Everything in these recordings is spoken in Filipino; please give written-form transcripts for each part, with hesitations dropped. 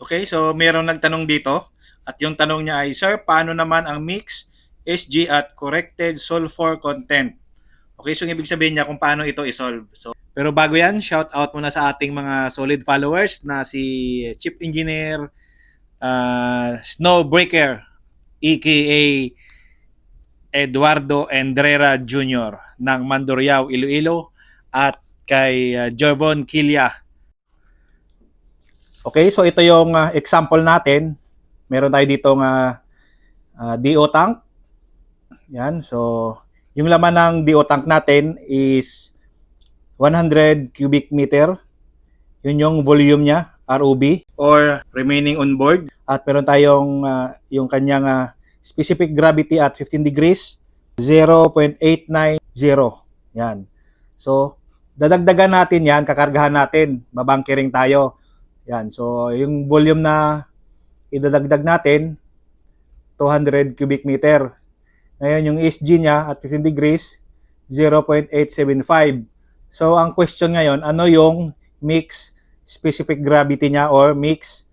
Okay, so mayroong nagtanong dito at yung tanong niya ay, Sir, paano naman ang mix, SG at corrected sulfur content? Okay, so ibig sabihin niya kung paano ito isolve. So, pero bago yan, shout out muna sa ating mga solid followers na si Chief Engineer Snowbreaker, aka Eduardo Endrera Jr. ng Mandurriao, Iloilo at kay Jovon Kilia. Okay, so ito yung example natin. Meron tayo dito DO tank. Yan, so yung laman ng DO tank natin is 100 cubic meter. Yun yung volume niya, ROB or remaining on board. At meron tayong yung kanyang specific gravity at 15 degrees, 0.890. Yan. So, dadagdagan natin yan, kakargahan natin, babunkering tayo. Yan. So, yung volume na idadagdag natin, 200 cubic meter. Ngayon, yung SG niya at 15 degrees, 0.875. So, ang question ngayon, ano yung mix specific gravity niya or mix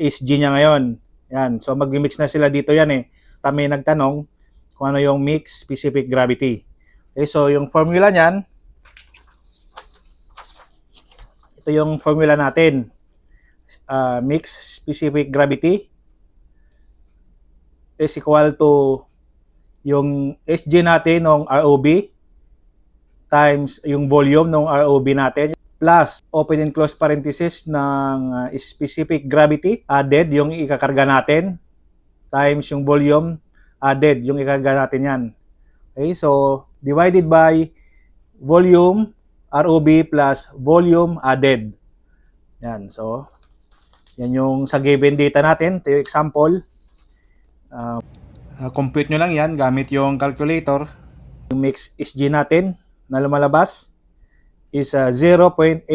SG niya ngayon? Yan. So, mag-mix na sila dito yan eh. May nagtanong kung ano yung mix specific gravity. Okay, so yung formula niyan, ito yung formula natin. Mix specific gravity is equal to yung SG natin ng ROB times yung volume ng ROB natin plus open and close parenthesis ng specific gravity added yung ikakarga natin times yung volume added yung ikakarga natin yan. Okay, so divided by volume ROB plus volume added. Yan, so yan yung sa given data natin. Ito yung example. Compute nyo lang yan gamit yung calculator. Yung mix SG natin na lumalabas is 0.8800.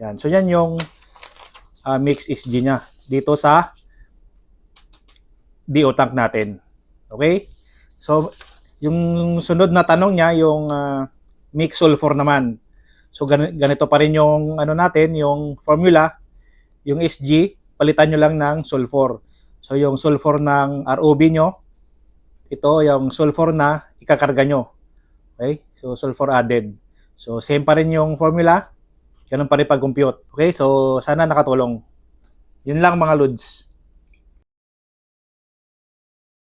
Yan. So yan yung mix SG niya dito sa DO tank natin. Okay? So yung sunod na tanong niya yung mix sulfur naman. So ganito pa rin yung ano natin, yung formula, yung SG, palitan nyo lang ng sulfur. So yung sulfur ng ROB nyo, ito yung sulfur na ikakarga nyo. Okay? So sulfur added. So same pa rin yung formula, ganun pa rin pag-compute. Okay? So sana nakatulong. Yun lang mga lods.